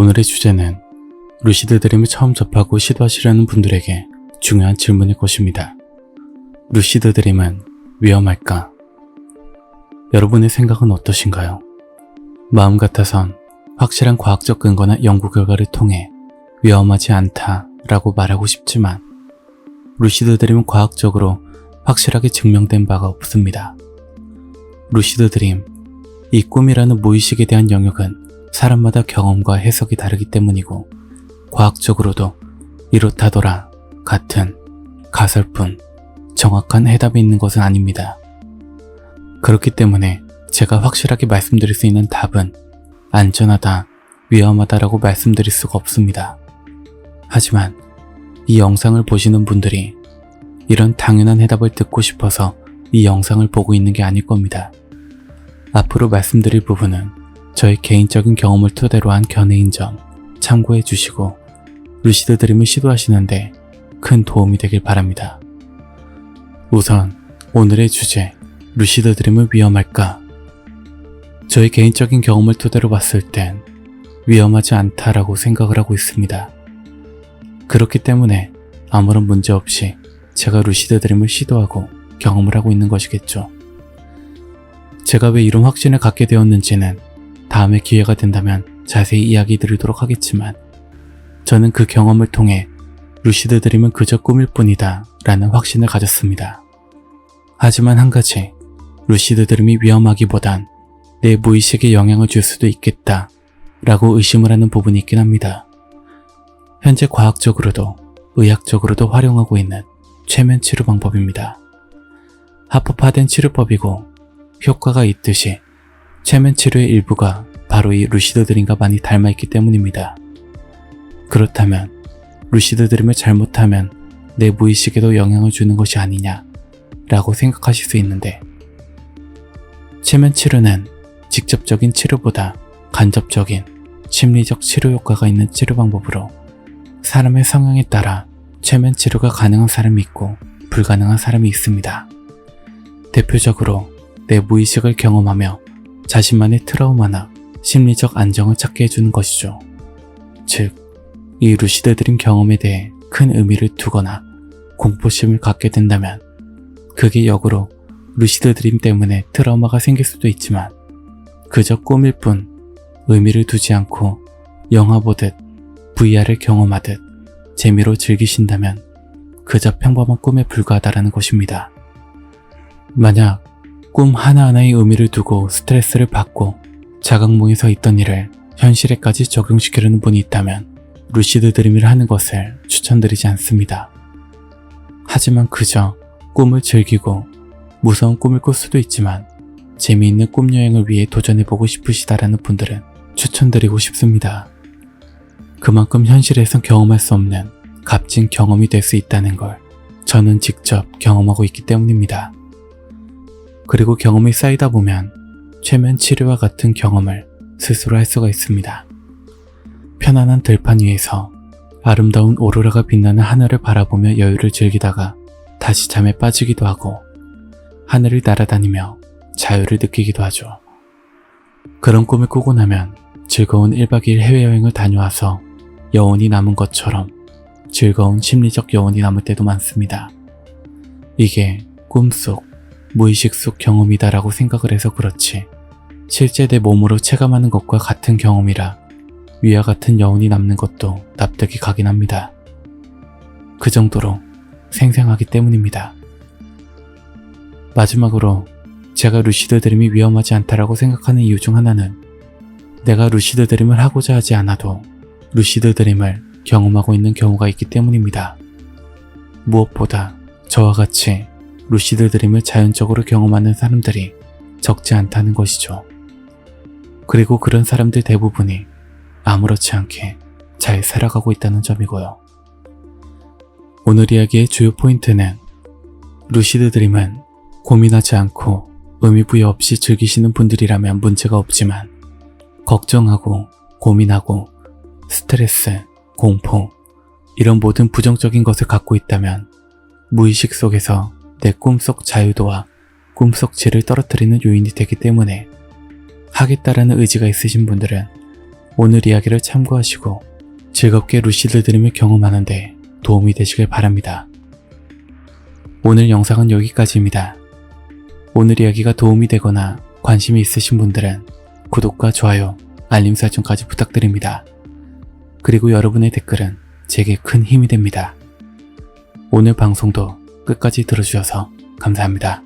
오늘의 주제는 루시드 드림을 처음 접하고 시도하시려는 분들에게 중요한 질문일 것입니다. 루시드 드림은 위험할까? 여러분의 생각은 어떠신가요? 마음 같아선 확실한 과학적 근거나 연구 결과를 통해 위험하지 않다라고 말하고 싶지만 루시드 드림은 과학적으로 확실하게 증명된 바가 없습니다. 루시드 드림, 이 꿈이라는 무의식에 대한 영역은 사람마다 경험과 해석이 다르기 때문이고 과학적으로도 이렇다더라 같은 가설뿐 정확한 해답이 있는 것은 아닙니다. 그렇기 때문에 제가 확실하게 말씀드릴 수 있는 답은 안전하다, 위험하다라고 말씀드릴 수가 없습니다. 하지만 이 영상을 보시는 분들이 이런 당연한 해답을 듣고 싶어서 이 영상을 보고 있는 게 아닐 겁니다. 앞으로 말씀드릴 부분은 저의 개인적인 경험을 토대로 한 견해인 점 참고해 주시고 루시드 드림을 시도하시는데 큰 도움이 되길 바랍니다. 우선 오늘의 주제, 루시드 드림은 위험할까? 저의 개인적인 경험을 토대로 봤을 땐 위험하지 않다라고 생각을 하고 있습니다. 그렇기 때문에 아무런 문제 없이 제가 루시드 드림을 시도하고 경험을 하고 있는 것이겠죠. 제가 왜 이런 확신을 갖게 되었는지는 다음에 기회가 된다면 자세히 이야기 드리도록 하겠지만 저는 그 경험을 통해 루시드 드림은 그저 꿈일 뿐이다 라는 확신을 가졌습니다. 하지만 한 가지, 루시드 드림이 위험하기보단 내 무의식에 영향을 줄 수도 있겠다 라고 의심을 하는 부분이 있긴 합니다. 현재 과학적으로도 의학적으로도 활용하고 있는 최면 치료 방법입니다. 합법화된 치료법이고 효과가 있듯이 최면 치료의 일부가 바로 이 루시드 드림과 많이 닮아있기 때문입니다. 그렇다면 루시드 드림을 잘못하면 내 무의식에도 영향을 주는 것이 아니냐 라고 생각하실 수 있는데, 최면 치료는 직접적인 치료보다 간접적인 심리적 치료 효과가 있는 치료 방법으로 사람의 성향에 따라 최면 치료가 가능한 사람이 있고 불가능한 사람이 있습니다. 대표적으로 내 무의식을 경험하며 자신만의 트라우마나 심리적 안정을 찾게 해주는 것이죠. 즉, 이 루시드 드림 경험에 대해 큰 의미를 두거나 공포심을 갖게 된다면 그게 역으로 루시드 드림 때문에 트라우마가 생길 수도 있지만 그저 꿈일 뿐 의미를 두지 않고 영화 보듯 VR을 경험하듯 재미로 즐기신다면 그저 평범한 꿈에 불과하다라는 것입니다. 만약 꿈 하나하나의 의미를 두고 스트레스를 받고 자각몽에서 있던 일을 현실에까지 적용시키려는 분이 있다면 루시드 드림을 하는 것을 추천드리지 않습니다. 하지만 그저 꿈을 즐기고 무서운 꿈을 꿀 수도 있지만 재미있는 꿈 여행을 위해 도전해보고 싶으시다라는 분들은 추천드리고 싶습니다. 그만큼 현실에선 경험할 수 없는 값진 경험이 될 수 있다는 걸 저는 직접 경험하고 있기 때문입니다. 그리고 경험이 쌓이다 보면 최면 치료와 같은 경험을 스스로 할 수가 있습니다. 편안한 들판 위에서 아름다운 오로라가 빛나는 하늘을 바라보며 여유를 즐기다가 다시 잠에 빠지기도 하고 하늘을 날아다니며 자유를 느끼기도 하죠. 그런 꿈을 꾸고 나면 즐거운 1박 2일 해외여행을 다녀와서 여운이 남은 것처럼 즐거운 심리적 여운이 남을 때도 많습니다. 이게 꿈속, 무의식 속 경험이다라고 생각을 해서 그렇지 실제 내 몸으로 체감하는 것과 같은 경험이라 위와 같은 여운이 남는 것도 납득이 가긴 합니다. 그 정도로 생생하기 때문입니다. 마지막으로 제가 루시드 드림이 위험하지 않다라고 생각하는 이유 중 하나는 내가 루시드 드림을 하고자 하지 않아도 루시드 드림을 경험하고 있는 경우가 있기 때문입니다. 무엇보다 저와 같이 루시드 드림을 자연적으로 경험하는 사람들이 적지 않다는 것이죠. 그리고 그런 사람들 대부분이 아무렇지 않게 잘 살아가고 있다는 점이고요. 오늘 이야기의 주요 포인트는 루시드 드림은 고민하지 않고 의미 부여 없이 즐기시는 분들이라면 문제가 없지만 걱정하고 고민하고 스트레스, 공포 이런 모든 부정적인 것을 갖고 있다면 무의식 속에서 내 꿈속 자유도와 꿈속 질을 떨어뜨리는 요인이 되기 때문에 하겠다라는 의지가 있으신 분들은 오늘 이야기를 참고하시고 즐겁게 루시드 드림을 경험하는데 도움이 되시길 바랍니다. 오늘 영상은 여기까지입니다. 오늘 이야기가 도움이 되거나 관심이 있으신 분들은 구독과 좋아요, 알림 설정까지 부탁드립니다. 그리고 여러분의 댓글은 제게 큰 힘이 됩니다. 오늘 방송도 끝까지 들어주셔서 감사합니다.